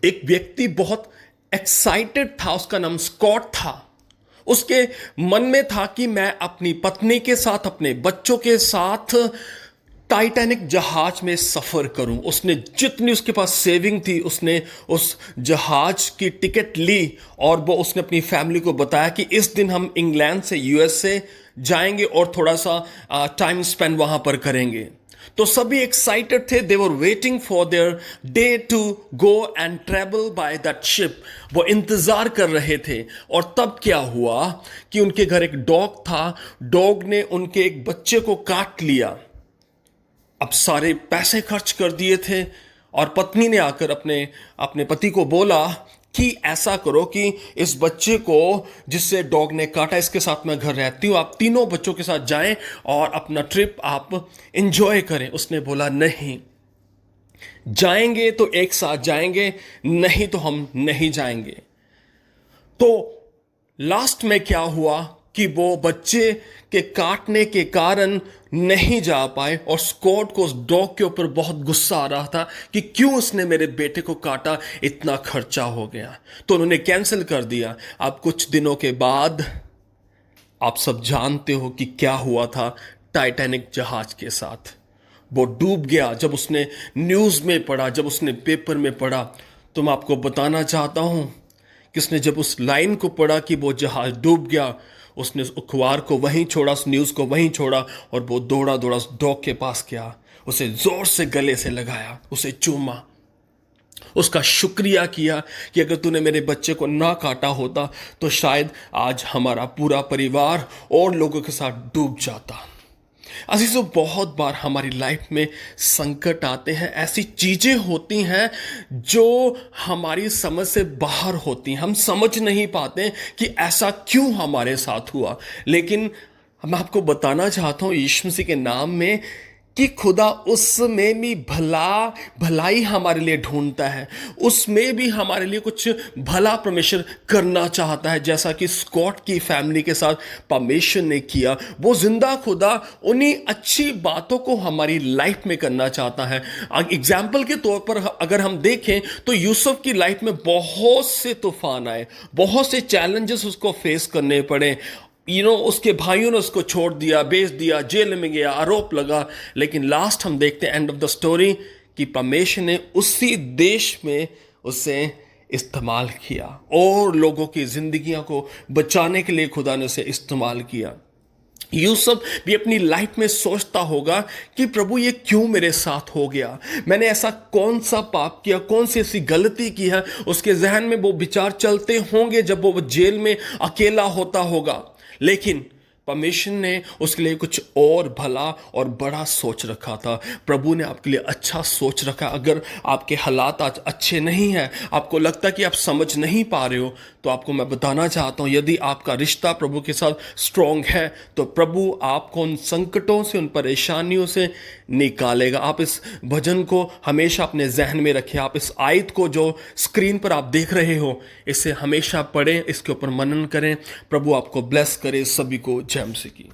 एक व्यक्ति बहुत एक्साइटेड था, उसका नाम स्कॉट था। उसके मन में था कि मैं अपनी पत्नी के साथ, अपने बच्चों के साथ टाइटैनिक जहाज में सफर करूं। उसने जितनी उसके पास सेविंग थी, उसने उस जहाज की टिकट ली और वो उसने अपनी फैमिली को बताया कि इस दिन हम इंग्लैंड से यूएस से जाएंगे और थोड़ा सा टाइम स्पेंड वहां पर करेंगे। तो सभी एक्साइटेड थे, they were waiting for their day to go and travel by that ship. वो इंतजार कर रहे थे। और तब क्या हुआ कि उनके घर एक डॉग था। डॉग ने उनके एक बच्चे को काट लिया। अब सारे पैसे खर्च कर दिए थे और पत्नी ने आकर अपने अपने पति को बोला कि ऐसा करो कि इस बच्चे को जिससे डॉग ने काटा, इसके साथ मैं घर रहती हूं, आप तीनों बच्चों के साथ जाएं और अपना ट्रिप आप एंजॉय करें। उसने बोला नहीं, जाएंगे तो एक साथ जाएंगे, नहीं तो हम नहीं जाएंगे। तो लास्ट में क्या हुआ कि वो बच्चे के काटने के कारण नहीं जा पाए और स्कॉट को उस डॉग के ऊपर बहुत गुस्सा आ रहा था कि क्यों उसने मेरे बेटे को काटा, इतना खर्चा हो गया। तो उन्होंने कैंसिल कर दिया। अब कुछ दिनों के बाद आप सब जानते हो कि क्या हुआ था टाइटैनिक जहाज के साथ। वो डूब गया। जब उसने न्यूज़ में पढ़ा, जब उसने पेपर में पढ़ा, तो मैं आपको बताना चाहता हूं कि उसने जब उस लाइन को पढ़ा कि वो जहाज डूब गया, उसने उस अखबार को वहीं छोड़ा, उस न्यूज़ को वहीं छोड़ा और वो दौड़ा दौड़ा उस डॉग के पास गया, उसे जोर से गले से लगाया, उसे चूमा, उसका शुक्रिया किया कि अगर तूने मेरे बच्चे को ना काटा होता तो शायद आज हमारा पूरा परिवार और लोगों के साथ डूब जाता। अजीजों, बहुत बार हमारी लाइफ में संकट आते हैं, ऐसी चीजें होती हैं जो हमारी समझ से बाहर होती हैं। हम समझ नहीं पाते कि ऐसा क्यों हमारे साथ हुआ। लेकिन मैं आपको बताना चाहता हूं यीशु मसीह के नाम में कि खुदा उसमें भी भलाई हमारे लिए ढूंढता है, उसमें भी हमारे लिए कुछ भला परमेश्वर करना चाहता है, जैसा कि स्कॉट की फैमिली के साथ परमेश्वर ने किया। वो जिंदा खुदा उन्हीं अच्छी बातों को हमारी लाइफ में करना चाहता है। एग्जाम्पल के तौर पर अगर हम देखें तो यूसुफ की लाइफ में बहुत से तूफान आए, बहुत से चैलेंजेस उसको फेस करने पड़े। उसके भाइयों ने उसको छोड़ दिया, बेच दिया, जेल में गया, आरोप लगा। लेकिन लास्ट हम देखते हैं एंड ऑफ द स्टोरी कि परमेश्वर ने उसी देश में उसे इस्तेमाल किया और लोगों की जिंदगियों को बचाने के लिए खुदा ने उसे इस्तेमाल किया। यूसुफ भी अपनी लाइफ में सोचता होगा कि प्रभु ये क्यों मेरे साथ हो गया, मैंने ऐसा कौन सा पाप किया, कौन सी ऐसी गलती की है। उसके जहन में वो विचार चलते होंगे जब वो जेल में अकेला होता होगा। लेकिन परमेश्वर ने उसके लिए कुछ और भला और बड़ा सोच रखा था। प्रभु ने आपके लिए अच्छा सोच रखा। अगर आपके हालात आज अच्छे नहीं हैं, आपको लगता है कि आप समझ नहीं पा रहे हो, तो आपको मैं बताना चाहता हूं यदि आपका रिश्ता प्रभु के साथ स्ट्रांग है तो प्रभु आपको उन संकटों से, उन परेशानियों से निकालेगा। आप इस भजन को हमेशा अपने जहन में रखें। आप इस आयत को जो स्क्रीन पर आप देख रहे हो, इसे हमेशा पढ़ें, इसके ऊपर मनन करें। प्रभु आपको ब्लेस करे। सभी को जय मसीह की।